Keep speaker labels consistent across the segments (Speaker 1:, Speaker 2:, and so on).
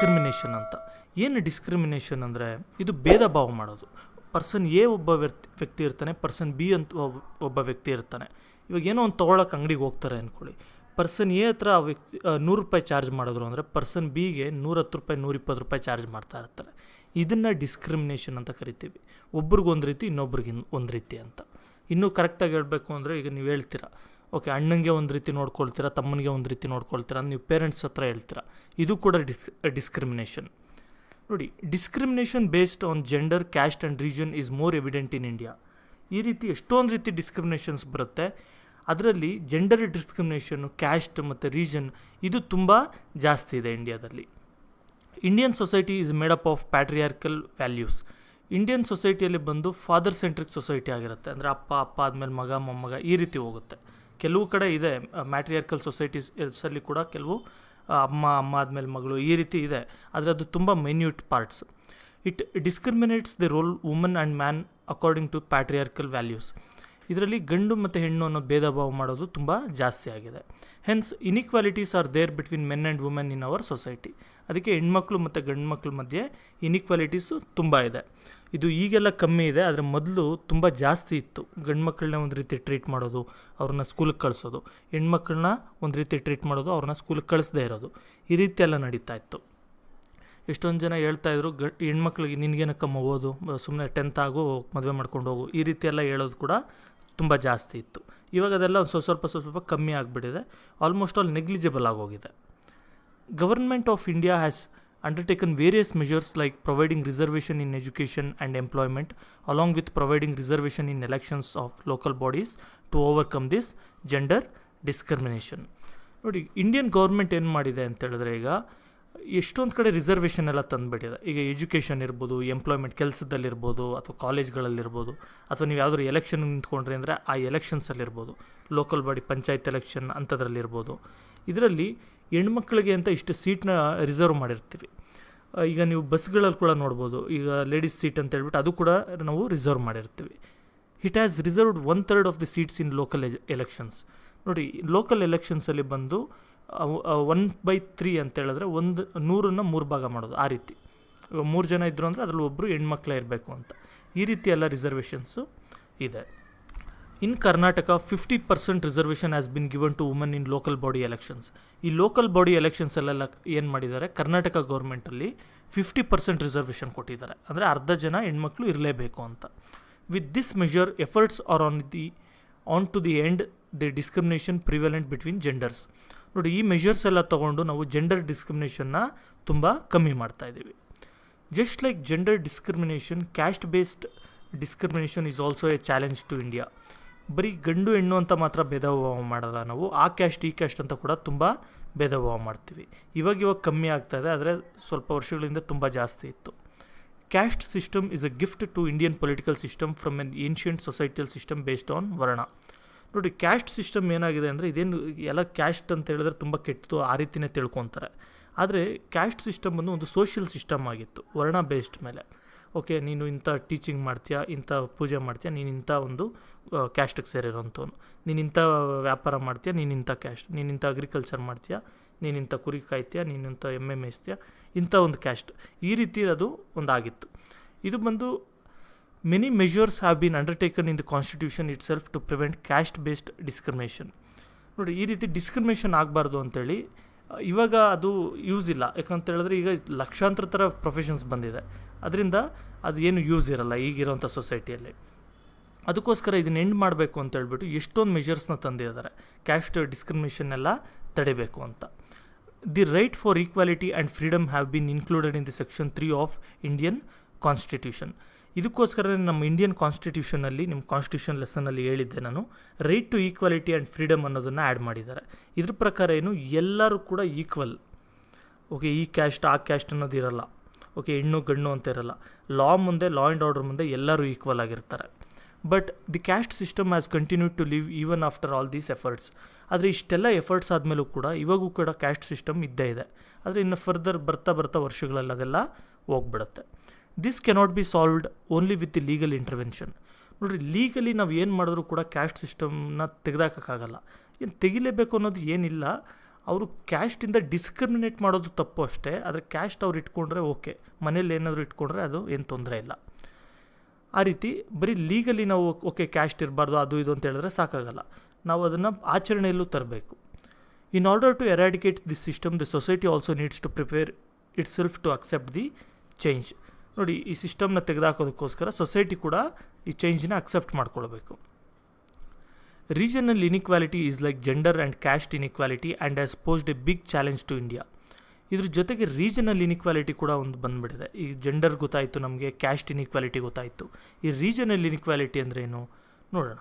Speaker 1: Discrimination ಅಂತ. ಏನು discrimination ಅಂದರೆ ಇದು ಭೇದ ಭಾವ ಮಾಡೋದು. ಪರ್ಸನ್ ಎ ಒಬ್ಬ ವ್ಯಕ್ತಿ ಇರ್ತಾನೆ, ಪರ್ಸನ್ ಬಿ ಅಂತ ಒಬ್ಬ ವ್ಯಕ್ತಿ ಇರ್ತಾನೆ. ಇವಾಗ ಏನೋ ಒಂದು ತೊಗೊಳಕ್ಕೆ ಅಂಗಡಿಗೆ ಹೋಗ್ತಾರೆ ಅಂದ್ಕೊಳ್ಳಿ. ಪರ್ಸನ್ ಎ ಹತ್ರ ಆ ವ್ಯಕ್ತಿ 100 ರೂಪಾಯಿ ಚಾರ್ಜ್ ಮಾಡಿದ್ರು ಅಂದರೆ ಪರ್ಸನ್ ಬಿಗೆ 110 ರೂಪಾಯಿ 120 ರೂಪಾಯಿ ಚಾರ್ಜ್ ಮಾಡ್ತಾ ಇರ್ತಾರೆ. ಇದನ್ನು ಡಿಸ್ಕ್ರಿಮಿನೇಷನ್ ಅಂತ ಕರಿತೀವಿ. ಒಬ್ರಿಗೊಂದು ರೀತಿ, ಇನ್ನೊಬ್ರಿಗೆ ಒಂದು ರೀತಿ ಅಂತ. ಇನ್ನೂ ಕರೆಕ್ಟಾಗಿ ಹೇಳಬೇಕು ಅಂದರೆ ಈಗ ನೀವು ಹೇಳ್ತೀರಾ, ಓಕೆ ಅಣ್ಣಂಗೆ ಒಂದು ರೀತಿ ನೋಡ್ಕೊಳ್ತೀರಾ, ತಮ್ಮನಿಗೆ ಒಂದು ರೀತಿ ನೋಡ್ಕೊಳ್ತೀರಾ ಅಂತ ನೀವು ಪೇರೆಂಟ್ಸ್ ಹತ್ರ ಹೇಳ್ತೀರಾ. ಇದು ಕೂಡ ಡಿಸ್ಕ್ರಿಮಿನೇಷನ್. ನೋಡಿ, discrimination based on gender, caste and region is more evident in India. ಈ ರೀತಿ ಎಷ್ಟೊಂದು ರೀತಿ ಡಿಸ್ಕ್ರಿಮಿನೇಷನ್ಸ್ ಬರುತ್ತೆ. ಅದರಲ್ಲಿ ಜೆಂಡರ್ ಡಿಸ್ಕ್ರಿಮಿನೇಷನ್ನು, ಕ್ಯಾಸ್ಟ್ ಮತ್ತು ರೀಜನ್ ಇದು ತುಂಬ ಜಾಸ್ತಿ ಇದೆ ಇಂಡಿಯಾದಲ್ಲಿ. Indian society is made up of patriarchal values. Indian ಸೊಸೈಟಿಯಲ್ಲಿ ಬಂದು ಫಾದರ್ ಸೆಂಟ್ರಿಕ್ ಸೊಸೈಟಿ ಆಗಿರುತ್ತೆ. ಅಂದರೆ ಅಪ್ಪ ಆದಮೇಲೆ ಮಗ, ಮೊಮ್ಮಗ ಈ ರೀತಿ ಹೋಗುತ್ತೆ. ಕೆಲವು ಕಡೆ ಇದೆ ಮ್ಯಾಟ್ರಿಯಾರ್ಕಲ್ ಸೊಸೈಟೀಸಲ್ಲಿ ಕೂಡ ಕೆಲವು ಅಮ್ಮ ಆದಮೇಲೆ ಮಗಳು ಈ ರೀತಿ ಇದೆ. ಆದರೆ ಅದು ತುಂಬ minute parts. It discriminates the role woman and man according to patriarchal values. ಇದರಲ್ಲಿ ಗಂಡು ಮತ್ತು ಹೆಣ್ಣು ಅನ್ನೋ ಭೇದ ಭಾವ ಮಾಡೋದು ತುಂಬ ಜಾಸ್ತಿ ಆಗಿದೆ. Hence inequalities are there between men and women in our society. ಅದಕ್ಕೆ ಹೆಣ್ಮಕ್ಳು ಮತ್ತು ಗಂಡು ಮಕ್ಕಳ ಮಧ್ಯೆ ಇನಿಕ್ವಾಲಿಟೀಸು ತುಂಬ ಇದೆ. ಇದು ಈಗೆಲ್ಲ ಕಮ್ಮಿ ಇದೆ, ಆದರೆ ಮೊದಲು ತುಂಬ ಜಾಸ್ತಿ ಇತ್ತು. ಗಂಡು ಮಕ್ಕಳನ್ನ ಒಂದು ರೀತಿ ಟ್ರೀಟ್ ಮಾಡೋದು, ಅವ್ರನ್ನ ಸ್ಕೂಲಿಗೆ ಕಳಿಸೋದು, ಹೆಣ್ಮಕ್ಳನ್ನ ಒಂದು ರೀತಿ ಟ್ರೀಟ್ ಮಾಡೋದು, ಅವ್ರನ್ನ ಸ್ಕೂಲಿಗೆ ಕಳಿಸದೇ ಇರೋದು, ಈ ರೀತಿ ಎಲ್ಲ ನಡೀತಾ ಇತ್ತು. ಎಷ್ಟೊಂದು ಜನ ಹೇಳ್ತಾಯಿದ್ರು, ಹೆಣ್ಮಕ್ಳಿಗೆ ನಿನಗೇನಕ್ಕಮ್ಮ ಓದು, ಸುಮ್ಮನೆ 10th ಆಗು, ಮದುವೆ ಮಾಡ್ಕೊಂಡು ಹೋಗು, ಈ ರೀತಿ ಎಲ್ಲ ಹೇಳೋದು ಕೂಡ ತುಂಬ ಜಾಸ್ತಿ ಇತ್ತು. ಇವಾಗ ಅದೆಲ್ಲ ಸ್ವಲ್ಪ ಕಮ್ಮಿ ಆಗಿಬಿಟ್ಟಿದೆ. ಆಲ್ಮೋಸ್ಟ್ ಆಲ್ ನೆಗ್ಲಿಜಿಬಲ್ ಆಗೋಗಿದೆ. Government of India has undertaken various measures like providing reservation in education and employment along with providing reservation in elections of local bodies to overcome this gender discrimination. ನೋಡಿ, Indian government ಏನು ಮಾಡಿದೆ ಅಂತ ಹೇಳಿದ್ರೆ, ಈಗ ಎಷ್ಟೊಂದು ಕಡೆ reservation ಎಲ್ಲ ತಂದುಬಿಟ್ಟಿದೆ. ಈಗ ಎಜುಕೇಷನ್ ಇರ್ಬೋದು, ಎಂಪ್ಲಾಯ್ಮೆಂಟ್ ಕೆಲಸದಲ್ಲಿರ್ಬೋದು, ಅಥವಾ ಕಾಲೇಜ್ಗಳಲ್ಲಿರ್ಬೋದು, ಅಥವಾ ನೀವು ಯಾವುದಾದ್ರು ಎಲೆಕ್ಷನ್ ನಿಂತ್ಕೊಂಡ್ರಿ ಅಂದರೆ ಆ ಎಲೆಕ್ಷನ್ಸಲ್ಲಿರ್ಬೋದು, ಲೋಕಲ್ ಬಾಡಿ ಪಂಚಾಯತ್ ಎಲೆಕ್ಷನ್ ಅಂಥದ್ರಲ್ಲಿರ್ಬೋದು. ಇದರಲ್ಲಿ ಹೆಣ್ಮಕ್ಳಿಗೆ ಅಂತ ಇಷ್ಟು ಸೀಟ್ನ ರಿಸರ್ವ್ ಮಾಡಿರ್ತೀವಿ. ಈಗ ನೀವು ಬಸ್ಗಳಲ್ಲಿ ಕೂಡ ನೋಡ್ಬೋದು, ಈಗ ಲೇಡೀಸ್ ಸೀಟ್ ಅಂತ ಹೇಳ್ಬಿಟ್ಟು ಅದು ಕೂಡ ನಾವು ರಿಸರ್ವ್ ಮಾಡಿರ್ತೀವಿ. It has reserved 1/3 of the seats in local elections. ನೋಡಿ, ಲೋಕಲ್ ಎಲೆಕ್ಷನ್ಸಲ್ಲಿ ಬಂದು 1/3 ಅಂತ ಹೇಳಿದ್ರೆ 100ನ್ನು 3 ಭಾಗ ಮಾಡೋದು. ಆ ರೀತಿ 3 ಜನ ಇದ್ದರು ಅಂದರೆ ಅದರಲ್ಲಿ ಒಬ್ಬರು ಹೆಣ್ಮಕ್ಳೇ ಇರಬೇಕು ಅಂತ. ಈ ರೀತಿ ಎಲ್ಲ ರಿಸರ್ವೇಷನ್ಸು ಇದೆ. In Karnataka 50% reservation has been given to woman in local body elections. ಈ ಲೋಕಲ್ ಬಾಡಿ ಎಲೆಕ್ಷನ್ಸಲ್ಲೆಲ್ಲ ಏನು ಮಾಡಿದ್ದಾರೆ, ಕರ್ನಾಟಕ ಗೌರ್ಮೆಂಟಲ್ಲಿ 50% ರಿಸರ್ವೇಷನ್ ಕೊಟ್ಟಿದ್ದಾರೆ. ಅಂದರೆ ಅರ್ಧ ಜನ ಹೆಣ್ಮಕ್ಳು ಇರಲೇಬೇಕು ಅಂತ. With this measure efforts are on to the end the discrimination prevalent between genders. ನೋಡಿ, ಈ ಮೆಷರ್ಸ್ ಎಲ್ಲ ತೊಗೊಂಡು ನಾವು ಜೆಂಡರ್ ಡಿಸ್ಕ್ರಿಮಿನೇಷನ್ನ ತುಂಬ ಕಮ್ಮಿ ಮಾಡ್ತಾಯಿದ್ದೀವಿ. Just like gender discrimination, caste based discrimination is also a challenge to India. ಬರೀ ಗಂಡು ಹೆಣ್ಣು ಅಂತ ಮಾತ್ರ ಭೇದ ಭಾವ ಮಾಡಲ್ಲ ನಾವು, ಆ ಕ್ಯಾಸ್ಟ್ ಈ ಕ್ಯಾಸ್ಟ್ ಅಂತ ಕೂಡ ತುಂಬ ಭೇದ ಭಾವ ಮಾಡ್ತೀವಿ. ಇವಾಗ ಕಮ್ಮಿ ಆಗ್ತಾಯಿದೆ, ಆದರೆ ಸ್ವಲ್ಪ ವರ್ಷಗಳಿಂದ ತುಂಬ ಜಾಸ್ತಿ ಇತ್ತು. Caste system is a gift to Indian political system from an ancient societal system based on varna. ನೋಡಿ, ಕ್ಯಾಸ್ಟ್ ಸಿಸ್ಟಮ್ ಏನಾಗಿದೆ ಅಂದರೆ, ಇದೇನು ಎಲ್ಲ ಕ್ಯಾಸ್ಟ್ ಅಂತ ಹೇಳಿದ್ರೆ ತುಂಬ ಕೆಟ್ಟದು ಆ ರೀತಿಯೇ ತಿಳ್ಕೊತಾರೆ. ಆದರೆ ಕ್ಯಾಸ್ಟ್ ಸಿಸ್ಟಮ್ ಒಂದು ಸೋಷಿಯಲ್ ಸಿಸ್ಟಮ್ ಆಗಿತ್ತು, ವರ್ಣ ಬೇಸ್ಡ್ ಮೇಲೆ. ಓಕೆ, ನೀನು ಇಂಥ ಟೀಚಿಂಗ್ ಮಾಡ್ತೀಯಾ, ಇಂಥ ಪೂಜೆ ಮಾಡ್ತೀಯಾ, ನೀನು ಇಂಥ ಒಂದು ಕ್ಯಾಸ್ಟಿಗೆ ಸೇರಿರೋಂಥವ್ನು, ನೀನು ಇಂಥ ವ್ಯಾಪಾರ ಮಾಡ್ತೀಯಾ, ನೀನು ಇಂಥ ಕ್ಯಾಸ್ಟ್, ನೀನು ಇಂಥ ಅಗ್ರಿಕಲ್ಚರ್ ಮಾಡ್ತೀಯಾ, ನೀನು ಇಂಥ ಕುರಿ ಕಾಯ್ತೀಯಾ, ನೀನು ಇಂಥ ಎಮ್ಮೆ ಮೇಯಿಸ್ತೀಯಾ, ಇಂಥ ಒಂದು ಕ್ಯಾಸ್ಟ್, ಈ ರೀತಿ ಅದು ಒಂದಾಗಿತ್ತು. ಇದು ಬಂದು many measures have been undertaken in the constitution itself to prevent caste based discrimination. ನೋಡಿ, ಈ ರೀತಿ ಡಿಸ್ಕ್ರಿಮಿನೇಷನ್ ಆಗಬಾರ್ದು ಅಂತೇಳಿ ಇವಾಗ ಅದು ಯೂಸ್ ಇಲ್ಲ. ಯಾಕಂತ ಹೇಳಿದ್ರೆ ಈಗ ಲಕ್ಷಾಂತರ ಥರ ಪ್ರೊಫೆಷನ್ಸ್ ಬಂದಿದೆ, ಅದರಿಂದ ಅದು ಏನು ಯೂಸ್ ಇರಲ್ಲ ಈಗಿರೋಂಥ ಸೊಸೈಟಿಯಲ್ಲಿ. ಅದಕ್ಕೋಸ್ಕರ ಇದನ್ನ ಎಂಡ್ ಮಾಡಬೇಕು ಅಂತ ಹೇಳ್ಬಿಟ್ಟು ಎಷ್ಟೊಂದು ಮೆಷರ್ಸ್ನ ತಂದಿದ್ದಾರೆ, ಕ್ಯಾಸ್ಟ್ ಡಿಸ್ಕ್ರಿಮಿನೇಷನ್ ಎಲ್ಲ ತಡಿಬೇಕು ಅಂತ. The right for equality and freedom have been included in the section 3 of Indian constitution. ಇದಕ್ಕೋಸ್ಕರ ನಮ್ಮ ಇಂಡಿಯನ್ ಕಾನ್ಸ್ಟಿಟ್ಯೂಷನಲ್ಲಿ, ನಿಮ್ಮ ಕಾನ್ಸ್ಟಿಟ್ಯೂಷನ್ ಲೆಸನಲ್ಲಿ ಹೇಳಿದ್ದೆ ನಾನು, right to equality and freedom ಅನ್ನೋದನ್ನು ಆ್ಯಡ್ ಮಾಡಿದ್ದಾರೆ. ಇದ್ರ ಪ್ರಕಾರ ಏನು, ಎಲ್ಲರೂ ಕೂಡ ಈಕ್ವಲ್. ಓಕೆ, ಈ ಕ್ಯಾಸ್ಟ್ ಆ ಕ್ಯಾಸ್ಟ್ ಅನ್ನೋದು ಇರಲ್ಲ. ಓಕೆ, ಹೆಣ್ಣು ಗಂಡು ಅಂತ ಇರಲ್ಲ. ಲಾ ಆ್ಯಂಡ್ ಆರ್ಡರ್ ಮುಂದೆ ಎಲ್ಲರೂ ಈಕ್ವಲ್ ಆಗಿರ್ತಾರೆ. But the caste system has continued to live even after all these efforts. ಆದರೆ ಇಷ್ಟೆಲ್ಲ ಎಫರ್ಟ್ಸ್ ಆದಮೇಲೂ ಕೂಡ ಇವಾಗೂ ಕೂಡ ಕ್ಯಾಸ್ಟ್ ಸಿಸ್ಟಮ್ ಇದ್ದೇ ಇದೆ. ಆದರೆ ಇನ್ನು ಫರ್ದರ್ ಬರ್ತಾ ವರ್ಷಗಳಲ್ಲಿ ಅದೆಲ್ಲ ಹೋಗ್ಬಿಡುತ್ತೆ. This cannot be solved only with the legal intervention. ನೋಡಿರಿ, ಲೀಗಲಿ ನಾವು ಏನು ಮಾಡಿದ್ರೂ ಕೂಡ ಕ್ಯಾಸ್ಟ್ ಸಿಸ್ಟಮ್ನ ತೆಗೆದಾಕೋಕ್ಕಾಗಲ್ಲ. ಏನು ತೆಗಿಲೇಬೇಕು ಅನ್ನೋದು ಏನಿಲ್ಲ, ಅವರು ಕ್ಯಾಸ್ಟಿಂದ ಡಿಸ್ಕ್ರಿಮಿನೇಟ್ ಮಾಡೋದು ತಪ್ಪು ಅಷ್ಟೇ, ಆದರೆ ಕ್ಯಾಸ್ಟ್ ಅವ್ರು ಇಟ್ಕೊಂಡ್ರೆ ಓಕೆ, ಮನೇಲಿ ಏನಾದರೂ ಇಟ್ಕೊಂಡ್ರೆ ಅದು ಏನು ತೊಂದರೆ ಇಲ್ಲ. ಆ ರೀತಿ ಬರೀ ಲೀಗಲಿ ನಾವು ಓಕೆ ಕ್ಯಾಸ್ಟ್ ಇರಬಾರ್ದು ಅದು ಇದು ಅಂತ ಹೇಳಿದ್ರೆ ಸಾಕಾಗಲ್ಲ, ನಾವು ಅದನ್ನು ಆಚರಣೆಯಲ್ಲೂ ತರಬೇಕು. In order to eradicate this system the society also needs to prepare itself to accept the change. ನೋಡಿ, ಈ ಸಿಸ್ಟಮ್ನ ತೆಗೆದುಹಾಕೋದಕ್ಕೋಸ್ಕರ ಸೊಸೈಟಿ ಕೂಡ ಈ ಚೇಂಜ್ನ ಅಕ್ಸೆಪ್ಟ್ ಮಾಡ್ಕೊಳ್ಬೇಕು. Regional inequality is like gender and caste inequality and has posed a big challenge to India. ಇದ್ರ ಜೊತೆಗೆ ರೀಜನಲ್ ಇನಿಕ್ವಾಲಿಟಿ ಕೂಡ ಒಂದು ಬಂದುಬಿಟ್ಟಿದೆ. ಈ ಜೆಂಡರ್ ಗೊತ್ತಾಯಿತು, ನಮಗೆ ಕ್ಯಾಸ್ಟ್ ಇನಿಕ್ವಾಲಿಟಿ ಗೊತ್ತಾಯಿತು. ಈ ರೀಜನಲ್ ಇನಿಕ್ವಾಲಿಟಿ ಅಂದರೆ ಏನು ನೋಡೋಣ.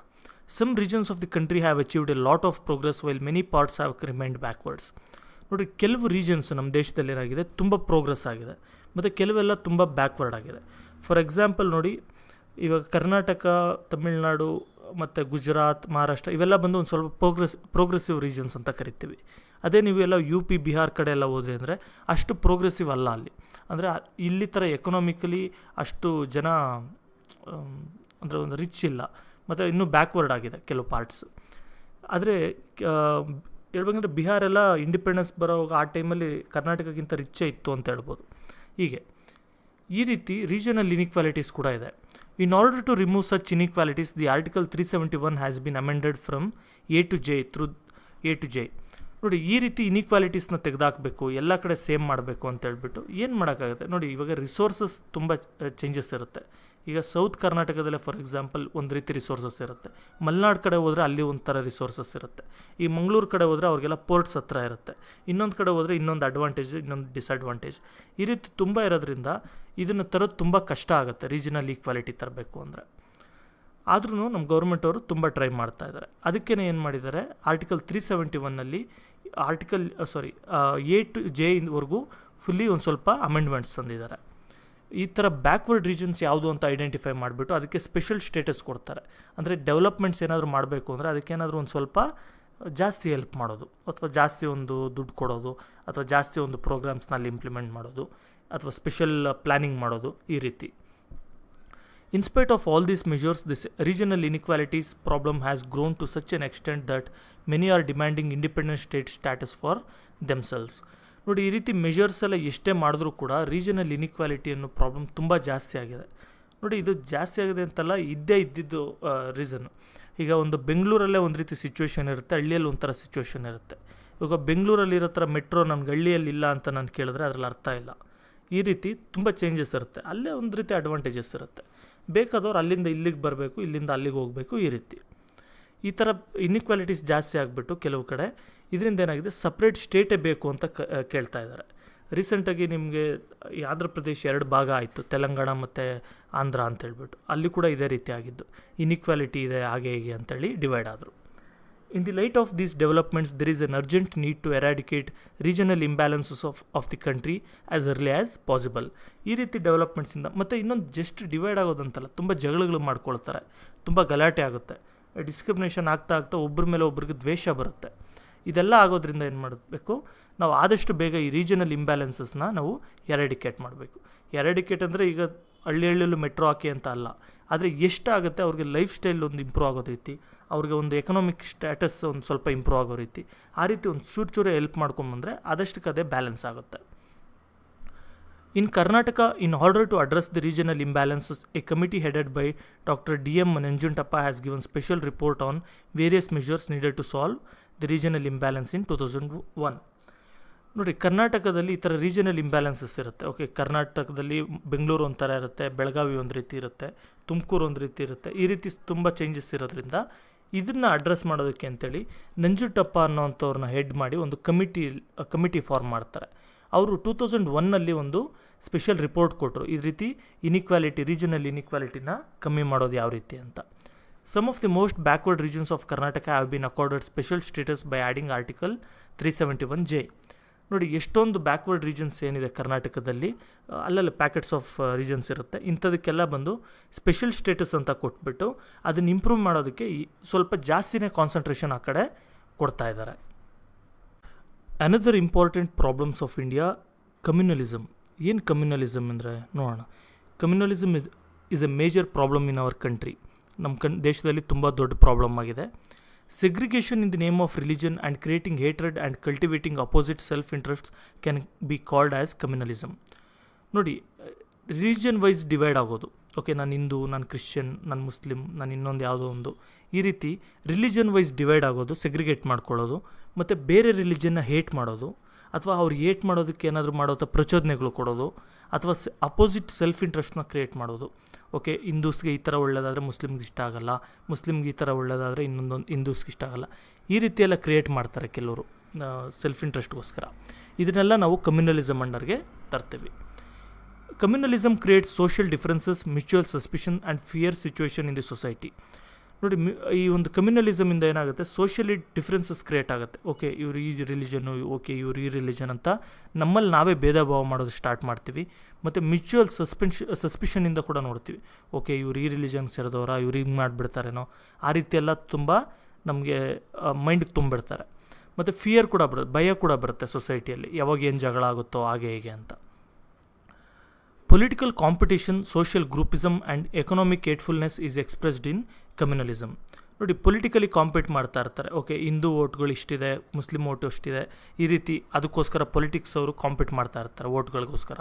Speaker 1: Some regions of the country have achieved a lot of progress while many parts have remained backwards. ನೋಡಿ, ಕೆಲವು ರೀಜನ್ಸ್ ನಮ್ಮ ದೇಶದಲ್ಲಿ ಏನಾಗಿದೆ ತುಂಬ ಪ್ರೋಗ್ರೆಸ್ ಆಗಿದೆ, ಮತ್ತು ಕೆಲವೆಲ್ಲ ತುಂಬ ಬ್ಯಾಕ್ವರ್ಡ್ ಆಗಿದೆ. ಫಾರ್ ಎಕ್ಸಾಂಪಲ್ ನೋಡಿ, ಇವಾಗ ಕರ್ನಾಟಕ, ತಮಿಳ್ನಾಡು ಮತ್ತು ಗುಜರಾತ್, ಮಹಾರಾಷ್ಟ್ರ ಇವೆಲ್ಲ ಬಂದು ಒಂದು ಸ್ವಲ್ಪ ಪ್ರೋಗ್ರೆಸಿವ್ ರೀಜನ್ಸ್ ಅಂತ ಕರಿತೀವಿ. ಅದೇ ನೀವು ಎಲ್ಲ ಯು ಪಿ, ಬಿಹಾರ್ ಕಡೆ ಎಲ್ಲ ಹೋದ್ರಿ ಅಂದರೆ ಅಷ್ಟು ಪ್ರೋಗ್ರೆಸಿವ್ ಅಲ್ಲ ಅಲ್ಲಿ. ಅಂದರೆ ಇಲ್ಲಿ ಥರ ಎಕನಾಮಿಕಲಿ ಅಷ್ಟು ಜನ ಅಂದರೆ ಒಂದು ರಿಚ್ ಇಲ್ಲ, ಮತ್ತು ಇನ್ನೂ ಬ್ಯಾಕ್ವರ್ಡ್ ಆಗಿದೆ ಕೆಲವು ಪಾರ್ಟ್ಸು. ಆದರೆ ಹೇಳ್ಬೇಕಂದ್ರೆ ಬಿಹಾರೆಲ್ಲ ಇಂಡಿಪೆಂಡೆನ್ಸ್ ಬರೋವಾಗ ಆ ಟೈಮಲ್ಲಿ ಕರ್ನಾಟಕಕ್ಕಿಂತ ರಿಚ್ಚೇ ಇತ್ತು ಅಂತ ಹೇಳ್ಬೋದು. ಹೀಗೆ ಈ ರೀತಿ ರೀಜನಲ್ ಇನಿಕ್ವಾಲಿಟೀಸ್ ಕೂಡ ಇದೆ. In order to remove such inequalities the article 371 has been amended from A to J. ನೋಡಿ, ಈ ರೀತಿ ಇನಿಕ್ವಾಲಿಟೀಸ್ನ ತೆಗೆದಾಕಬೇಕು, ಎಲ್ಲ ಕಡೆ ಸೇಮ್ ಮಾಡಬೇಕು ಅಂತ ಹೇಳ್ಬಿಟ್ಟು ಏನು ಮಾಡೋಕ್ಕಾಗುತ್ತೆ. ನೋಡಿ, ಇವಾಗ ರಿಸೋರ್ಸಸ್ ತುಂಬ ಚೇಂಜಸ್ ಇರುತ್ತೆ. ಈಗ ಸೌತ್ ಕರ್ನಾಟಕದಲ್ಲೇ ಫಾರ್ ಎಕ್ಸಾಂಪಲ್ ಒಂದು ರೀತಿ ರಿಸೋರ್ಸಸ್ ಇರುತ್ತೆ, ಮಲೆನಾಡು ಕಡೆ ಹೋದರೆ ಅಲ್ಲಿ ಒಂಥರ ರಿಸೋರ್ಸಸ್ ಇರುತ್ತೆ, ಈ ಮಂಗಳೂರು ಕಡೆ ಹೋದರೆ ಅವ್ರಿಗೆಲ್ಲ ಪೋರ್ಟ್ಸ್ ಹತ್ರ ಇರುತ್ತೆ, ಇನ್ನೊಂದು ಕಡೆ ಹೋದರೆ ಇನ್ನೊಂದು ಅಡ್ವಾಂಟೇಜ್, ಇನ್ನೊಂದು ಡಿಸಡ್ವಾಂಟೇಜ್. ಈ ರೀತಿ ತುಂಬ ಇರೋದ್ರಿಂದ ಇದನ್ನು ತರೋದು ತುಂಬ ಕಷ್ಟ ಆಗುತ್ತೆ ರೀಜನಲ್ ಈಕ್ವಾಲಿಟಿ ತರಬೇಕು ಅಂದರೆ. ಆದ್ರೂ ನಮ್ಮ ಗೌರ್ಮೆಂಟ್ ಅವರು ತುಂಬ ಟ್ರೈ ಮಾಡ್ತಾ ಇದ್ದಾರೆ. ಅದಕ್ಕೇ ಏನು ಮಾಡಿದ್ದಾರೆ, ಆರ್ಟಿಕಲ್ 371ನಲ್ಲಿ ಎ ಟು ಜೆ ವರೆಗೂ ಫುಲ್ಲಿ ಒಂದು ಸ್ವಲ್ಪ ಅಮೆಂಡ್ಮೆಂಟ್ಸ್ ತಂದಿದ್ದಾರೆ. ಈ ಥರ ಬ್ಯಾಕ್ವರ್ಡ್ ರೀಜನ್ಸ್ ಯಾವುದು ಅಂತ ಐಡೆಂಟಿಫೈ ಮಾಡಿಬಿಟ್ಟು ಅದಕ್ಕೆ ಸ್ಪೆಷಲ್ ಸ್ಟೇಟಸ್ ಕೊಡ್ತಾರೆ. ಅಂದರೆ ಡೆವಲಪ್ಮೆಂಟ್ಸ್ ಏನಾದರೂ ಮಾಡಬೇಕು ಅಂದರೆ ಅದಕ್ಕೇನಾದರೂ ಒಂದು ಸ್ವಲ್ಪ ಜಾಸ್ತಿ ಹೆಲ್ಪ್ ಮಾಡೋದು, ಅಥವಾ ಜಾಸ್ತಿ ಒಂದು ದುಡ್ಡು ಕೊಡೋದು, ಅಥವಾ ಜಾಸ್ತಿ ಒಂದು ಪ್ರೋಗ್ರಾಮ್ಸ್ನಲ್ಲಿ ಇಂಪ್ಲಿಮೆಂಟ್ ಮಾಡೋದು, ಅಥವಾ ಸ್ಪೆಷಲ್ ಪ್ಲ್ಯಾನಿಂಗ್ ಮಾಡೋದು, ಈ ರೀತಿ. In spite of all these measures, this regional inequalities problem has grown to such an extent that many are demanding independent state status for themselves. ನೋಡಿ, ಈ ರೀತಿ ಮೆಷರ್ಸ್ ಎಲ್ಲ ಎಷ್ಟೇ ಮಾಡಿದ್ರೂ ಕೂಡ ರೀಜನಲ್ ಇನಿಕ್ವಾಲಿಟಿ ಅನ್ನೋ ಪ್ರಾಬ್ಲಮ್ ತುಂಬ ಜಾಸ್ತಿ ಆಗಿದೆ. ನೋಡಿ, ಇದು ಜಾಸ್ತಿ ಆಗಿದೆ ಅಂತಲ್ಲ, ಇದ್ದಿದ್ದು ರೀಸನ್ನು. ಈಗ ಒಂದು ಬೆಂಗಳೂರಲ್ಲೇ ಒಂದು ರೀತಿ ಸಿಚುವೇಶನ್ ಇರುತ್ತೆ, ಹಳ್ಳಿಯಲ್ಲಿ ಒಂಥರ ಸಿಚುವೇಶನ್ ಇರುತ್ತೆ. ಇವಾಗ ಬೆಂಗಳೂರಲ್ಲಿ ಇರೋ ಥರ ಮೆಟ್ರೋ ನನಗೆ ಹಳ್ಳಿಯಲ್ಲಿ ಇಲ್ಲ ಅಂತ ನಾನು ಕೇಳಿದ್ರೆ ಅದರಲ್ಲಿ ಅರ್ಥ ಇಲ್ಲ. ಈ ರೀತಿ ತುಂಬ ಚೇಂಜಸ್ ಇರುತ್ತೆ, ಅಲ್ಲೇ ಒಂದು ರೀತಿ ಅಡ್ವಾಂಟೇಜಸ್ ಇರುತ್ತೆ. ಬೇಕಾದವ್ರು ಅಲ್ಲಿಂದ ಇಲ್ಲಿಗೆ ಬರಬೇಕು, ಇಲ್ಲಿಂದ ಅಲ್ಲಿಗೆ ಹೋಗಬೇಕು, ಈ ರೀತಿ. ಈ ಥರ ಇನ್ಇಕ್ವಾಲಿಟೀಸ್ ಜಾಸ್ತಿ ಆಗಿಬಿಟ್ಟು ಕೆಲವು ಕಡೆ ಇದರಿಂದ ಏನಾಗಿದೆ, ಸಪ್ರೇಟ್ ಸ್ಟೇಟೇ ಬೇಕು ಅಂತ ಕೇಳ್ತಾ ಇದ್ದಾರೆ. ರೀಸೆಂಟಾಗಿ ನಿಮಗೆ ಈ ಆಂಧ್ರ ಪ್ರದೇಶ 2 ಭಾಗ ಆಯಿತು, ತೆಲಂಗಾಣ ಮತ್ತು ಆಂಧ್ರ ಅಂತೇಳ್ಬಿಟ್ಟು. ಅಲ್ಲಿ ಕೂಡ ಇದೇ ರೀತಿ ಆಗಿದ್ದು, ಇನ್ಇಕ್ವಾಲಿಟಿ ಇದೆ ಹಾಗೆ ಹೀಗೆ ಅಂತೇಳಿ ಡಿವೈಡ್ ಆದರು. In the light of these developments there is an urgent need to eradicate regional imbalances of the country as early as possible. ಈ ರೀತಿ ಡೆವಲಪ್ಮೆಂಟ್ಸಿಂದ ಮತ್ತು ಇನ್ನೊಂದು ಜಸ್ಟ್ ಡಿವೈಡ್ ಆಗೋದಂತಲ್ಲ, ತುಂಬ ಜಗಳಗಳು ಮಾಡ್ಕೊಳ್ತಾರೆ, ತುಂಬ ಗಲಾಟೆ ಆಗುತ್ತೆ, ಡಿಸ್ಕ್ರಿಮಿನೇಷನ್ ಆಗ್ತಾ ಒಬ್ಬರ ಮೇಲೆ ಒಬ್ರಿಗೆ ದ್ವೇಷ ಬರುತ್ತೆ. ಇದೆಲ್ಲ ಆಗೋದ್ರಿಂದ ಏನು ಮಾಡಬೇಕು, ನಾವು ಆದಷ್ಟು ಬೇಗ ಈ ರೀಜನಲ್ ಇಂಬ್ಯಾಲೆನ್ಸಸ್ನ ನಾವು ಎರಾಡಿಕೇಟ್ ಮಾಡಬೇಕು. ಎರಾಡಿಕೇಟ್ ಅಂದರೆ ಈಗ ಹಳ್ಳಿಯಲ್ಲೂ ಮೆಟ್ರೋ ಹಾಕಿ ಅಂತ ಅಲ್ಲ, ಆದರೆ ಎಷ್ಟಾಗುತ್ತೆ ಅವ್ರಿಗೆ ಲೈಫ್ ಸ್ಟೈಲ್ ಒಂದು ಇಂಪ್ರೂವ್ ಆಗೋ ರೀತಿ, ಅವ್ರಿಗೆ ಒಂದು ಎಕನಾಮಿಕ್ ಸ್ಟ್ಯಾಟಸ್ ಒಂದು ಸ್ವಲ್ಪ ಇಂಪ್ರೂವ್ ಆಗೋ ರೀತಿ, ಆ ರೀತಿ ಒಂದು ಚೂರೇ ಹೆಲ್ಪ್ ಮಾಡ್ಕೊಂಬಂದರೆ ಆದಷ್ಟಕ್ಕೆ ಅದೇ ಬ್ಯಾಲೆನ್ಸ್ ಆಗುತ್ತೆ. In Karnataka, in order to address the regional imbalances, a committee headed by doctor DM Nanjundappa has given special report on various measures needed to solve the regional imbalance in 2001. ನೋಡಿ, ಕರ್ನಾಟಕದಲ್ಲಿ ಈ ಥರ ರೀಜನಲ್ ಇಂಬ್ಯಾಲೆನ್ಸಸ್ ಇರುತ್ತೆ. Okay, ಕರ್ನಾಟಕದಲ್ಲಿ ಬೆಂಗಳೂರು ಒಂಥರ ಇರುತ್ತೆ, ಬೆಳಗಾವಿ ಒಂದು ರೀತಿ ಇರುತ್ತೆ, ತುಮಕೂರು ಒಂದು ರೀತಿ ಇರುತ್ತೆ, ಈ ರೀತಿ ತುಂಬ ಚೇಂಜಸ್ ಇರೋದ್ರಿಂದ ಇದನ್ನು ಅಡ್ರೆಸ್ ಮಾಡೋದಕ್ಕೆ ಅಂತೇಳಿ ನಂಜುಂಡಪ್ಪ ಅನ್ನೋವಂಥವ್ರನ್ನ ಹೆಡ್ ಮಾಡಿ ಒಂದು ಕಮಿಟಿ ಫಾರ್ಮ್ ಮಾಡ್ತಾರೆ. ಅವರು 2001ನಲ್ಲಿ ಒಂದು ಸ್ಪೆಷಲ್ ರಿಪೋರ್ಟ್ ಕೊಟ್ಟರು, ಈ ರೀತಿ ರೀಜನಲ್ ಇನಿಕ್ವಾಲಿಟಿನ ಕಮ್ಮಿ ಮಾಡೋದು ಯಾವ ರೀತಿ ಅಂತ. Some of the most backward regions of Karnataka have been accorded special status by adding article 371J. ನೋಡಿ, ಎಷ್ಟೊಂದು ಬ್ಯಾಕ್ವರ್ಡ್ ರೀಜನ್ಸ್ ಏನಿದೆ ಕರ್ನಾಟಕದಲ್ಲಿ, ಅಲ್ಲಲ್ಲಿ ಪ್ಯಾಕೆಟ್ಸ್ ಆಫ್ ರೀಜನ್ಸ್ ಇರುತ್ತೆ, ಇಂಥದಕ್ಕೆಲ್ಲ ಬಂದು ಸ್ಪೆಷಲ್ ಸ್ಟೇಟಸ್ ಅಂತ ಕೊಟ್ಬಿಟ್ಟು ಅದನ್ನು ಇಂಪ್ರೂವ್ ಮಾಡೋದಕ್ಕೆ ಸ್ವಲ್ಪ ಜಾಸ್ತಿನೇ ಕಾನ್ಸಂಟ್ರೇಷನ್ ಆ ಕಡೆ ಕೊಡ್ತಾ ಇದ್ದಾರೆ. Another important problems of India, communalism. ಏನು ಕಮ್ಯುನಲಿಸಮ್ ಅಂದರೆ ನೋಡೋಣ. Communalism is A major problem in our country. ನಮ್ಮ ದೇಶದಲ್ಲಿ ತುಂಬ ದೊಡ್ಡ ಪ್ರಾಬ್ಲಮ್ ಆಗಿದೆ. Segregation in the name of religion and creating hatred and cultivating opposite self-interests can be called as communalism. ನೋಡಿ, religion wise divide ಆಗೋದು. Okay, ನಾನು ಹಿಂದೂ, ನಾನು Christian, ನಾನು ಮುಸ್ಲಿಮ್, ನಾನು ಇನ್ನೊಂದು ಯಾವುದೋ ಒಂದು, ಈ ರೀತಿ ರಿಲಿಜನ್ ವೈಸ್ ಡಿವೈಡ್ ಆಗೋದು, ಸೆಗ್ರಿಗೇಟ್ ಮಾಡ್ಕೊಳ್ಳೋದು, ಮತ್ತು ಬೇರೆ ರಿಲಿಜನ್ನ ಹೇಟ್ ಮಾಡೋದು, ಅಥವಾ ಅವ್ರು ಹೇಟ್ ಮಾಡೋದಕ್ಕೆ ಏನಾದರೂ ಮಾಡೋಂಥ ಪ್ರಚೋದನೆಗಳು ಕೊಡೋದು, ಅಥವಾ ಅಪೋಸಿಟ್ ಸೆಲ್ಫ್ ಇಂಟ್ರೆಸ್ಟ್ನ ಕ್ರಿಯೇಟ್ ಮಾಡೋದು. ಓಕೆ, ಹಿಂದೂಸ್ಗೆ ಈ ಥರ ಒಳ್ಳೆಯದಾದರೆ ಮುಸ್ಲಿಮ್ಗೆ ಇಷ್ಟ ಆಗಲ್ಲ, ಮುಸ್ಲಿಮ್ಗೆ ಈ ಥರ ಒಳ್ಳೆಯದಾದರೆ ಇನ್ನೊಂದು ಹಿಂದೂಸ್ಗೆ ಇಷ್ಟ ಆಗಲ್ಲ. ಈ ರೀತಿಯೆಲ್ಲ ಕ್ರಿಯೇಟ್ ಮಾಡ್ತಾರೆ ಕೆಲವರು ಸೆಲ್ಫ್ ಇಂಟ್ರೆಸ್ಟ್ಗೋಸ್ಕರ. ಇದನ್ನೆಲ್ಲ ನಾವು ಕಮ್ಯುನಲಿಸಮ್ ಅಂಡರ್ಗೆ ತರ್ತೀವಿ. Communalism creates social differences, mutual suspicion and fear situation in the society. ನೋಡಿ, ಈ ಒಂದು ಕಮ್ಯುನಲಿಸಮಿಂದ ಏನಾಗುತ್ತೆ, ಸೋಷಿಯಲಿ ಡಿಫ್ರೆನ್ಸಸ್ ಕ್ರಿಯೇಟ್ ಆಗುತ್ತೆ. ಓಕೆ, ಇವರು ಈ ರಿಲಿಜನ್ನು, ಓಕೆ ಇವರು ಈ ರಿಲಿಜನ್ ಅಂತ ನಮ್ಮಲ್ಲಿ ನಾವೇ ಭೇದ ಭಾವ ಮಾಡೋದು ಸ್ಟಾರ್ಟ್ ಮಾಡ್ತೀವಿ. ಮತ್ತು ಮ್ಯೂಚುವಲ್ ಸಸ್ಪಿಷನಿಂದ ಕೂಡ ನೋಡ್ತೀವಿ. ಓಕೆ, ಇವರು ಈ ರಿಲಿಜನ್ಗೆ ಸೇರಿದವರ, ಇವ್ರು ಹಿಂಗೆ ಮಾಡಿಬಿಡ್ತಾರೇನೋ, ಆ ರೀತಿಯೆಲ್ಲ ತುಂಬ ನಮಗೆ ಮೈಂಡ್ಗೆ ತುಂಬಿಡ್ತಾರೆ. ಮತ್ತು ಫಿಯರ್ ಕೂಡ ಬರುತ್ತೆ, ಭಯ ಕೂಡ ಬರುತ್ತೆ ಸೊಸೈಟಿಯಲ್ಲಿ, ಯಾವಾಗ ಏನು ಜಗಳ ಆಗುತ್ತೋ ಹಾಗೆ ಹೇಗೆ ಅಂತ. Political competition, social groupism and economic hatefulness is expressed in communalism. ನೋಡಿ, ಪೊಲಿಟಿಕಲಿ ಕಾಂಪೀಟ್ ಮಾಡ್ತಾ ಇರ್ತಾರೆ. ಓಕೆ, ಹಿಂದೂ ಓಟ್ಗಳು ಇಷ್ಟಿದೆ, ಮುಸ್ಲಿಮ್ ಓಟು ಅಷ್ಟಿದೆ, ಈ ರೀತಿ ಅದಕ್ಕೋಸ್ಕರ ಪೊಲಿಟಿಕ್ಸ್ ಅವರು ಕಾಂಪೀಟ್ ಮಾಡ್ತಾ ಇರ್ತಾರೆ ಓಟ್ಗಳಿಗೋಸ್ಕರ.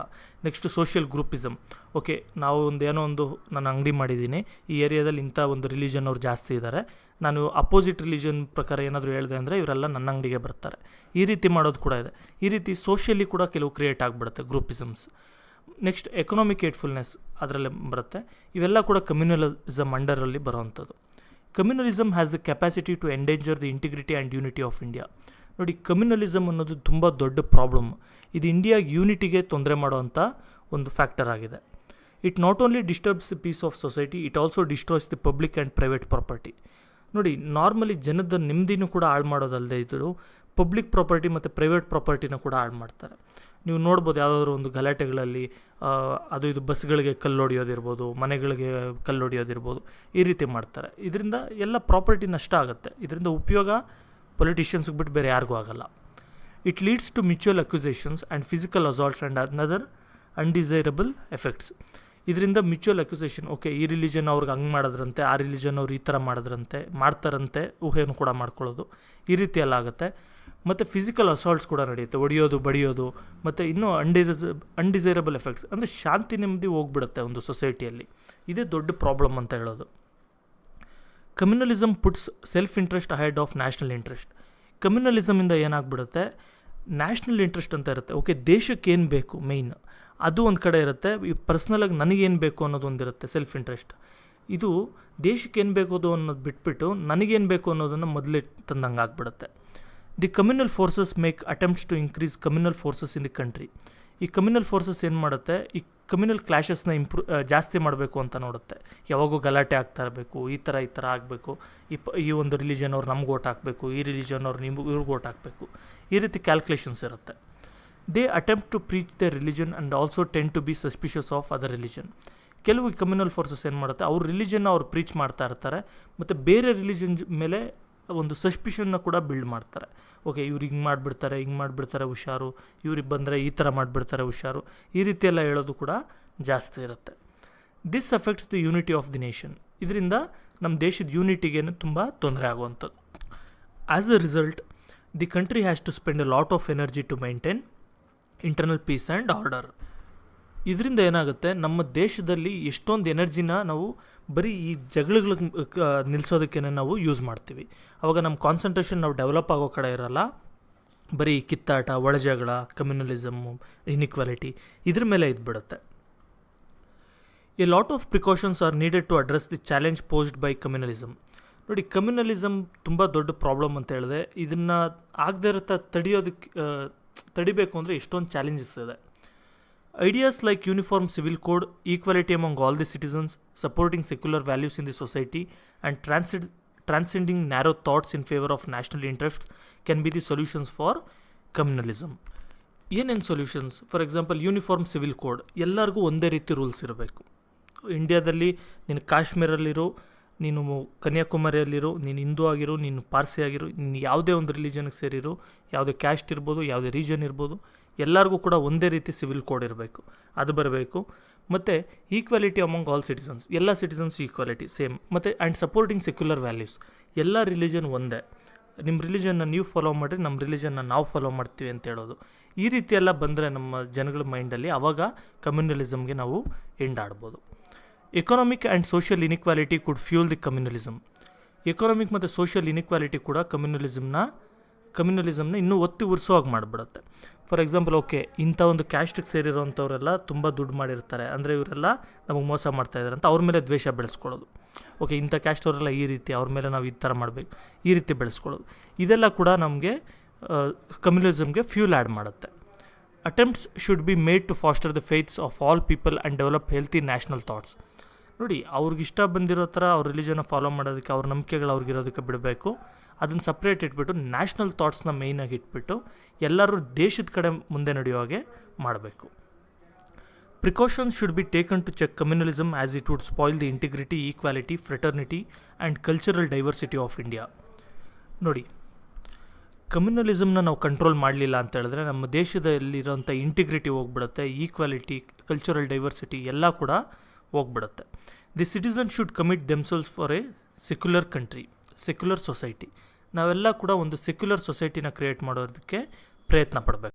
Speaker 1: Next social groupism. ಓಕೆ, ನಾವು ಏನೋ ಒಂದು ನಾನು ಅಂಗಡಿ ಮಾಡಿದ್ದೀನಿ, ಈ ಏರಿಯಾದಲ್ಲಿ ಇಂಥ ಒಂದು ರಿಲಿಜನ್ ಅವ್ರು ಜಾಸ್ತಿ ಇದ್ದಾರೆ, ನಾನು ಅಪೋಸಿಟ್ ರಿಲಿಜನ್ ಪ್ರಕಾರ ಏನಾದರೂ ಹೇಳಿದೆ ಅಂದರೆ ಇವರೆಲ್ಲ ನನ್ನ ಅಂಗಡಿಗೆ ಬರ್ತಾರೆ. ಈ ರೀತಿ ಮಾಡೋದು ಕೂಡ ಇದೆ. ಈ ರೀತಿ ಸೋಷಿಯಲಿ ಕೂಡ ಕೆಲವು ಕ್ರಿಯೇಟ್ ಆಗಿಬಿಡುತ್ತೆ ಗ್ರೂಪಿಸಮ್ಸ್. ನೆಕ್ಸ್ಟ್ ಎಕನಾಮಿಕ್ ಏಟ್ಫುಲ್ನೆಸ್ ಅದರಲ್ಲೇ ಬರುತ್ತೆ. ಇವೆಲ್ಲ ಕೂಡ ಕಮ್ಯುನಲಿಸಮ್ ಅಂಡರಲ್ಲಿ ಬರೋವಂಥದ್ದು. Communalism has the capacity to endanger the integrity and unity of India. ನೋಡಿ, ಕಮ್ಯುನಲಿಸಮ್ ಅನ್ನೋದು ತುಂಬ ದೊಡ್ಡ ಪ್ರಾಬ್ಲಮ್. ಇದು ಇಂಡಿಯಾಗೆ ಯೂನಿಟಿಗೆ ತೊಂದರೆ ಮಾಡೋವಂಥ ಒಂದು ಫ್ಯಾಕ್ಟರ್ ಆಗಿದೆ. It not only disturbs the peace of society, it also destroys the public and private property. ನೋಡಿ, ನಾರ್ಮಲಿ ಜನದ ನೆಮ್ಮದಿನೂ ಕೂಡ ಹಾಳು ಮಾಡೋದಲ್ಲದೆ ಇದ್ದರು ಪಬ್ಲಿಕ್ ಪ್ರಾಪರ್ಟಿ ಮತ್ತು ಪ್ರೈವೇಟ್ ಪ್ರಾಪರ್ಟಿನ ಕೂಡ ಹಾಳು ಮಾಡ್ತಾರೆ. ನೀವು ನೋಡ್ಬೋದು, ಯಾವುದಾದ್ರೂ ಒಂದು ಗಲಾಟೆಗಳಲ್ಲಿ ಅದು ಇದು ಬಸ್ಗಳಿಗೆ ಕಲ್ಲೊಡೆಯೋದಿರ್ಬೋದು, ಮನೆಗಳಿಗೆ ಕಲ್ಲೊಡೆಯೋದಿರ್ಬೋದು, ಈ ರೀತಿ ಮಾಡ್ತಾರೆ. ಇದರಿಂದ ಎಲ್ಲ ಪ್ರಾಪರ್ಟಿ ನಷ್ಟ ಆಗುತ್ತೆ. ಇದರಿಂದ ಉಪಯೋಗ ಪೊಲಿಟಿಷಿಯನ್ಸ್ಗೆ ಬಿಟ್ಟು ಬೇರೆ ಯಾರಿಗೂ ಆಗಲ್ಲ. It leads to mutual accusations and physical assaults and another undesirable effects. ಇದರಿಂದ ಮ್ಯೂಚುವಲ್ ಅಕ್ಯುಸೇಷನ್, ಓಕೆ ಈ ರಿಲಿಜನ್ ಅವ್ರಿಗೆ ಹಂಗೆ ಮಾಡಿದ್ರಂತೆ, ಆ ರಿಲಿಜನ್ ಅವ್ರು ಈ ಥರ ಮಾಡ್ತಾರಂತೆ ಊಹೆಯನ್ನು ಕೂಡ ಮಾಡ್ಕೊಳ್ಳೋದು, ಈ ರೀತಿ ಎಲ್ಲ ಆಗುತ್ತೆ. ಮತ್ತು ಫಿಸಿಕಲ್ ಅಸಾಲ್ಟ್ಸ್ ಕೂಡ ನಡೆಯುತ್ತೆ, ಹೊಡೆಯೋದು, ಬಡಿಯೋದು, ಮತ್ತು ಇನ್ನೂ ಅನ್ಡಿಸೈರಬಲ್ ಎಫೆಕ್ಟ್ಸ್, ಅಂದರೆ ಶಾಂತಿ ನೆಮ್ಮದಿ ಹೋಗ್ಬಿಡುತ್ತೆ ಒಂದು ಸೊಸೈಟಿಯಲ್ಲಿ. ಇದೇ ದೊಡ್ಡ ಪ್ರಾಬ್ಲಮ್ ಅಂತ ಹೇಳೋದು. Communalism puts self interest ahead of national interest. ಕಮ್ಯುನಲಿಸಮಿಂದ ಏನಾಗ್ಬಿಡುತ್ತೆ, ನ್ಯಾಷನಲ್ ಇಂಟ್ರೆಸ್ಟ್ ಅಂತ ಇರುತ್ತೆ. ಓಕೆ, ದೇಶಕ್ಕೆ ಏನು ಬೇಕು ಮೇಯ್ನ್ ಅದು ಒಂದು ಕಡೆ ಇರುತ್ತೆ, ಈ ಪರ್ಸ್ನಲಾಗಿ ನನಗೇನು ಬೇಕು ಅನ್ನೋದು ಒಂದಿರುತ್ತೆ ಸೆಲ್ಫ್ ಇಂಟ್ರೆಸ್ಟ್. ಇದು ದೇಶಕ್ಕೆ ಏನು ಬೇಕು ಅನ್ನೋದು ಬಿಟ್ಬಿಟ್ಟು ನನಗೇನು ಬೇಕು ಅನ್ನೋದನ್ನು ಮೊದಲೇ ತಂದಂಗೆ ಆಗ್ಬಿಡುತ್ತೆ. The communal forces make attempts to increase communal forces in the country. ಈ ಕಮ್ಯುನಲ್ ಫೋರ್ಸಸ್ ಏನು ಮಾಡುತ್ತೆ, ಈ ಕಮ್ಯುನಲ್ ಕ್ಲಾಶಸ್ನ ಜಾಸ್ತಿ ಮಾಡಬೇಕು ಅಂತ ನೋಡುತ್ತೆ. ಯಾವಾಗೂ ಗಲಾಟೆ ಆಗ್ತಾ ಇರಬೇಕು, ಈ ಥರ ಆಗಬೇಕು, ಈ ಒಂದು ರಿಲಿಜನ್ ಅವ್ರು ನಮ್ಗೆ ಓಟ್ ಹಾಕಬೇಕು, ಈ ರಿಲಿಜನ್ ಅವ್ರು ಇವ್ರಿಗೆ ಓಟ್ ಹಾಕಬೇಕು, ಈ ರೀತಿ ಕ್ಯಾಲ್ಕುಲೇಷನ್ಸ್ ಇರುತ್ತೆ. They attempt to preach the religion and also tend to be suspicious of other religion. ಕೆಲವು ಕಮ್ಯುನಲ್ ಫೋರ್ಸಸ್ ಏನು ಮಾಡುತ್ತೆ, ಅವ್ರ ರಿಲಿಜನ್ನ ಅವ್ರು ಪ್ರೀಚ್ ಮಾಡ್ತಾ ಇರ್ತಾರೆ, ಮತ್ತು ಬೇರೆ ರಿಲಿಜನ್ ಮೇಲೆ ಒಂದು ಸಸ್ಪಿಷನ್ನ ಕೂಡ ಬಿಲ್ಡ್ ಮಾಡ್ತಾರೆ. ಓಕೆ, ಇವ್ರು ಹಿಂಗೆ ಮಾಡಿಬಿಡ್ತಾರೆ ಹುಷಾರು, ಇವ್ರಿಗೆ ಬಂದರೆ ಈ ಥರ ಮಾಡಿಬಿಡ್ತಾರೆ ಹುಷಾರು, ಈ ರೀತಿಯೆಲ್ಲ ಹೇಳೋದು ಕೂಡ ಜಾಸ್ತಿ ಇರುತ್ತೆ. This affects the unity of the nation. ಇದರಿಂದ ನಮ್ಮ ದೇಶದ ಯೂನಿಟಿಗೇನು ತುಂಬ ತೊಂದರೆ ಆಗುವಂಥದ್ದು. As a result, the country has to spend a lot of energy to maintain internal peace and order. ಇದರಿಂದ ಏನಾಗುತ್ತೆ, ನಮ್ಮ ದೇಶದಲ್ಲಿ ಎಷ್ಟೊಂದು ಎನರ್ಜಿನ ನಾವು ಬರೀ ಈ ಜಗಳಗಳಿಗೆ ನಿಲ್ಲಿಸೋದಕ್ಕೆ ನಾವು ಯೂಸ್ ಮಾಡ್ತೀವಿ. ಆವಾಗ ನಮ್ಮ ಕಾನ್ಸಂಟ್ರೇಷನ್ ನಾವು ಡೆವಲಪ್ ಆಗೋ ಕಡೆ ಇರಲ್ಲ, ಬರೀ ಕಿತ್ತಾಟ, ಒಳಜಗಳ, ಕಮ್ಯುನಲಿಸಮ್ಮು, ಇನ್ಇಕ್ವಾಲಿಟಿ ಇದ್ರ ಮೇಲೆ ಇದ್ಬಿಡುತ್ತೆ. A lot of precautions are needed to address the challenge posed by communalism. ನೋಡಿ, ಕಮ್ಯುನಲಿಸಮ್ ತುಂಬ ದೊಡ್ಡ ಪ್ರಾಬ್ಲಮ್ ಅಂತ ಹೇಳಿದೆ. ಇದನ್ನು ಆಗದೇ ಇರುತ್ತೆ ತಡಿಬೇಕು ಅಂದರೆ ಎಷ್ಟೊಂದು ಚಾಲೆಂಜಸ್ ಇದೆ. Ideas like uniform civil code, equality among all the citizens, supporting secular values in the society, and transcending narrow thoughts in favor of national interests can be the solutions for communalism. ಏನೇನು solutions? For example, uniform civil code, ಎಲ್ಲರಿಗೂ ಒಂದೇ ರೀತಿ rules ಇರಬೇಕು. ಇಂಡಿಯಾದಲ್ಲಿ ನೀನು ಕಾಶ್ಮೀರಲ್ಲಿರೋ, ನೀನು ಕನ್ಯಾಕುಮಾರಿಯಲ್ಲಿರೋ, ನೀನು ಹಿಂದೂ ಆಗಿರೋ, ನೀನು ಪಾರ್ಸಿ ಆಗಿರೋ, ನೀನು ಯಾವುದೇ ಒಂದು ರಿಲಿಜನ್ಗೆ ಸೇರಿರೋ, ಯಾವುದೇ ಕ್ಯಾಸ್ಟ್ ಇರ್ಬೋದು, ಯಾವುದೇ ರೀಜನ್ ಇರ್ಬೋದು, ಎಲ್ಲರಿಗೂ ಕೂಡ ಒಂದೇ ರೀತಿ ಸಿವಿಲ್ ಕೋಡ್ ಇರಬೇಕು, ಅದು ಬರಬೇಕು. ಮತ್ತು ಈಕ್ವಾಲಿಟಿ ಅಮಾಂಗ್ ಆಲ್ ಸಿಟಿಸನ್ಸ್, ಎಲ್ಲ ಸಿಟಿಸನ್ಸ್ ಈಕ್ವಾಲಿಟಿ ಸೇಮ್. ಮತ್ತು ಆ್ಯಂಡ್ ಸಪೋರ್ಟಿಂಗ್ ಸೆಕ್ಯುಲರ್ ವ್ಯಾಲ್ಯೂಸ್, ಎಲ್ಲ ರಿಲಿಜನ್ ಒಂದೇ, ನಿಮ್ಮ ರಿಲಿಜನ್ನ ನೀವು ಫಾಲೋ ಮಾಡಿರಿ, ನಮ್ಮ ರಿಲಿಜನ್ನ ನಾವು ಫಾಲೋ ಮಾಡ್ತೀವಿ ಅಂತ ಹೇಳೋದು. ಈ ರೀತಿ ಎಲ್ಲ ಬಂದರೆ ನಮ್ಮ ಜನಗಳ ಮೈಂಡಲ್ಲಿ ಆವಾಗ ಕಮ್ಯುನಲಿಸಮ್ಗೆ ನಾವು ಎಂಡ್ ಆಡ್ಬೋದು. Economic and social inequality could fuel the communalism. Economic ಮತ್ತು ಸೋಷಿಯಲ್ ಇನಿಕ್ವಾಲಿಟಿ ಕೂಡ ಕಮ್ಯುನಲಿಸಮ್ನ ಇನ್ನೂ ಒತ್ತಿ ಉರಿಸೋವಾಗಿ ಮಾಡಿಬಿಡುತ್ತೆ. ಫಾರ್ ಎಕ್ಸಾಂಪಲ್, ಓಕೆ, ಇಂಥ ಒಂದು ಕ್ಯಾಸ್ಟಿಗೆ ಸೇರಿರೋವಂಥವರೆಲ್ಲ ತುಂಬ ದುಡ್ಡು ಮಾಡಿರ್ತಾರೆ, ಅಂದರೆ ಇವರೆಲ್ಲ ನಮಗೆ ಮೋಸ ಮಾಡ್ತಾಯಿದ್ದಾರೆ ಅಂತ ಅವ್ರ ಮೇಲೆ ದ್ವೇಷ ಬೆಳೆಸ್ಕೊಳ್ಳೋದು. ಓಕೆ, ಇಂಥ ಕ್ಯಾಸ್ಟ್ ಅವರೆಲ್ಲ ಈ ರೀತಿ, ಅವ್ರ ಮೇಲೆ ನಾವು ಈ ಥರ ಮಾಡಬೇಕು, ಈ ರೀತಿ ಬೆಳೆಸ್ಕೊಳ್ಳೋದು. ಇದೆಲ್ಲ ಕೂಡ ನಮಗೆ ಕಮ್ಯುನಲಿಸಮ್ಗೆ ಫ್ಯೂಲ್ ಆ್ಯಡ್ ಮಾಡುತ್ತೆ. Attempts should be made to foster the faiths of all people and develop healthy national thoughts. ನೋಡಿ, ಅವ್ರಿಗಿಷ್ಟ ಬಂದಿರೋ ಥರ ಅವ್ರ ರಿಲಿಜನ್ನ ಫಾಲೋ ಮಾಡೋದಕ್ಕೆ, ಅವ್ರ ನಂಬಿಕೆಗಳು ಅವ್ರಿಗಿರೋದಕ್ಕೆ ಬಿಡಬೇಕು. ಅದನ್ನು ಸಪ್ರೇಟ್ ಇಟ್ಬಿಟ್ಟು ನ್ಯಾಷನಲ್ ಥಾಟ್ಸ್ನ ಮೇಯ್ನಾಗಿ ಇಟ್ಬಿಟ್ಟು ಎಲ್ಲರೂ ದೇಶದ ಕಡೆ ಮುಂದೆ ನಡೆಯೋ ಹಾಗೆ ಮಾಡಬೇಕು. Precautions should be taken to check communalism as it would spoil the integrity, equality, fraternity and cultural diversity of India. ನೋಡಿ, ಕಮ್ಯುನಲಿಸಮ್ನ ನಾವು ಕಂಟ್ರೋಲ್ ಮಾಡಲಿಲ್ಲ ಅಂತ ಹೇಳಿದ್ರೆ ನಮ್ಮ ದೇಶದಲ್ಲಿರೋಂಥ ಇಂಟಿಗ್ರಿಟಿ ಹೋಗ್ಬಿಡುತ್ತೆ, ಈಕ್ವಾಲಿಟಿ, ಕಲ್ಚರಲ್ ಡೈವರ್ಸಿಟಿ ಎಲ್ಲ ಕೂಡ ಹೋಗ್ಬಿಡುತ್ತೆ. The citizen should commit themselves for a secular country, secular society. ನಾವೆಲ್ಲ ಕೂಡ ಒಂದು ಸೆಕ್ಯುಲರ್ ಸೊಸೈಟಿನ ಕ್ರಿಯೇಟ್ ಮಾಡೋದಕ್ಕೆ ಪ್ರಯತ್ನ ಪಡಬೇಕು.